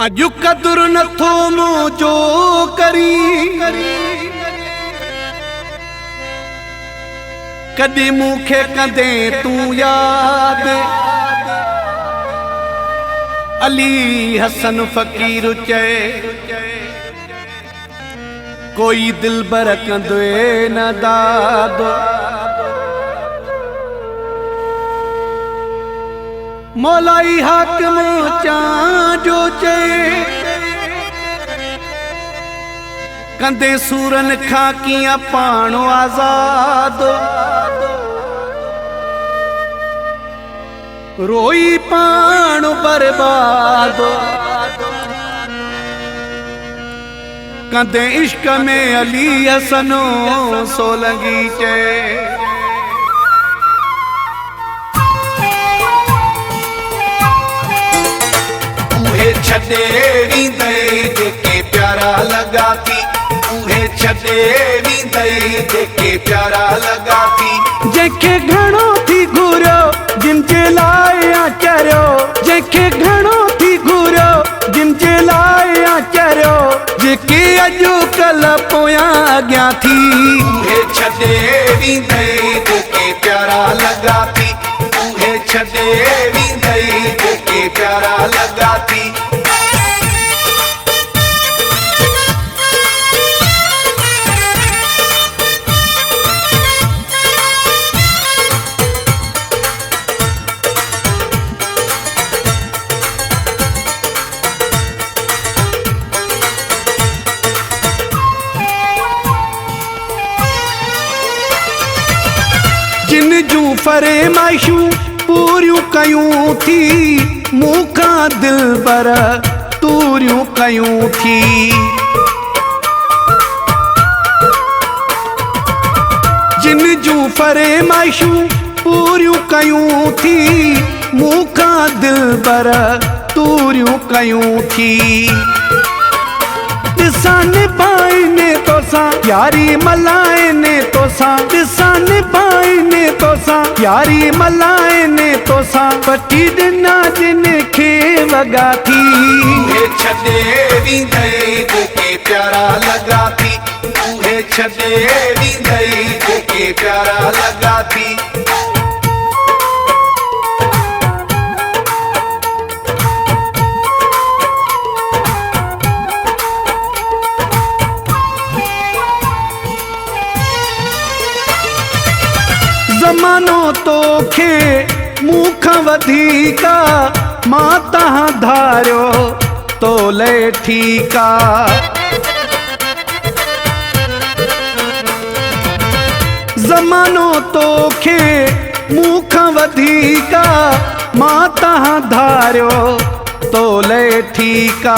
अॼु क़दुरु नथो मुंहिंजो करी कॾहिं मूंखे कंदे तूं यादि अली हसन फ़क़ीर चए कोई दिलबर कंदे न दाद मौलाई हाकिम चां जो चए कंदे सूरन खां कीअं पाण आज़ाद रोई पाण बर्बाद कंदे इश्क में अली हसन सोलंगी चए छॾे वींदई जेके प्यारा लॻा थी उहे छॾे वींदई जेके प्यारा लॻा थी जंहिंखे घणो थी घुरियो जिन जे लाइ चरियो जंहिंखे घणो थी घुरियो जिन जे लाइ चरियो जेके अॼुकल्ह पोयां अॻियां थी उहे छॾे वींदई जेके प्यारा लॻा थी उहे छॾे वींदई जेके प्यारा लॻा थी जिन जूं फरमाइशूं पूरियूं कयूं थी मूंखां दिलबर तूरियूं कयूं थी जिन जूं फरमाइशूं पूरियूं कयूं थी मूंखां दिलबर तूरियूं कयूं थी ॾिसां निभाइने तोसां यारी मल्हाइने तोसां ॾिसां निभाइने तोसां यारी मल्हाइने तोसां पटी ॾिना जिन खे वॻा थी उहे छॾे वींदई जेके प्यारा लॻा थी उहे छॾे वींदई जेके प्यारा लॻा थी ज़मानो तोखे मूंखां वधीक मां तहां धारियो तोले ठीकु ज़मानो तोखे मूंखां वधीक मां तहां धारियो तोले ठीकु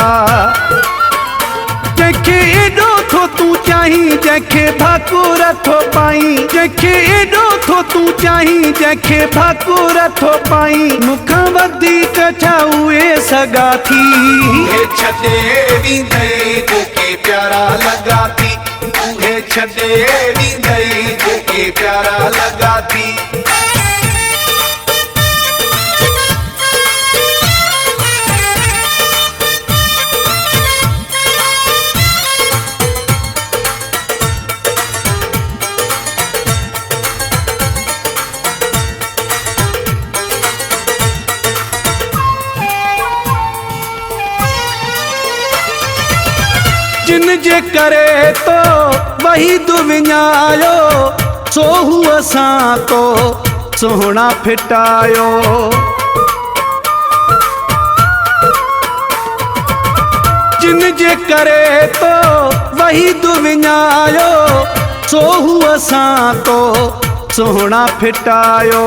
जंहिंखे एॾो थो तूं चाहीं जंहिंखे भाकुर थो पाईं जंहिंखे एॾो थो तूं चाहीं जंहिंखे भाकुर थो पाईं मूंखां वधीक छा उहे सॻा थी उहे छॾे वींदई जेके प्यारा लॻा थी उहे छॾे वींदई जेके प्यारा लॻा थी जिन जे करे तो वहीद विञायो सो हुअ सां तो सुहिणा फिटायो जिन जे करे तो वहीद विञायो सो हुअ सां तो सुहिणा फिटायो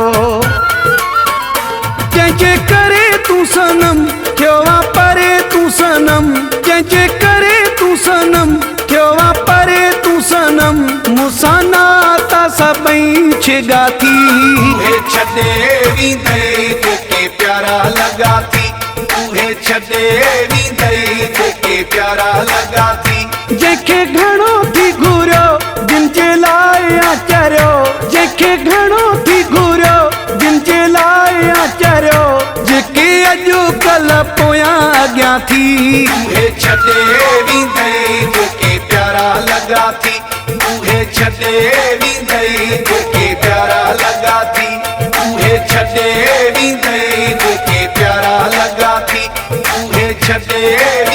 जंहिंजे करे तूं सनम थियो आहे परे तूं सनम जंहिंजे करे तूं सनम थियो आहे परे तूं सनम मूंसां नाता सभई छिगा थी उहे छॾे वींदई जेके प्यारा लॻा थी उहे छॾे वींदई जेके प्यारा लॻा थी जंहिंखे घणो थी घुरियो जिन जे लाइ चरियो जंहिंखे घणो थी घुरियो जिन जे लाइ चरियो जेके अॼुकल्ह अॼुकल्ह पोयां अॻियां थी उहे छॾे वेंदई जेके प्यारा लॻा थी उहे छॾे वेंदई जेके प्यारा लॻा थी उहे छॾे वेंदई जेके प्यारा लॻा थी उहे छॾे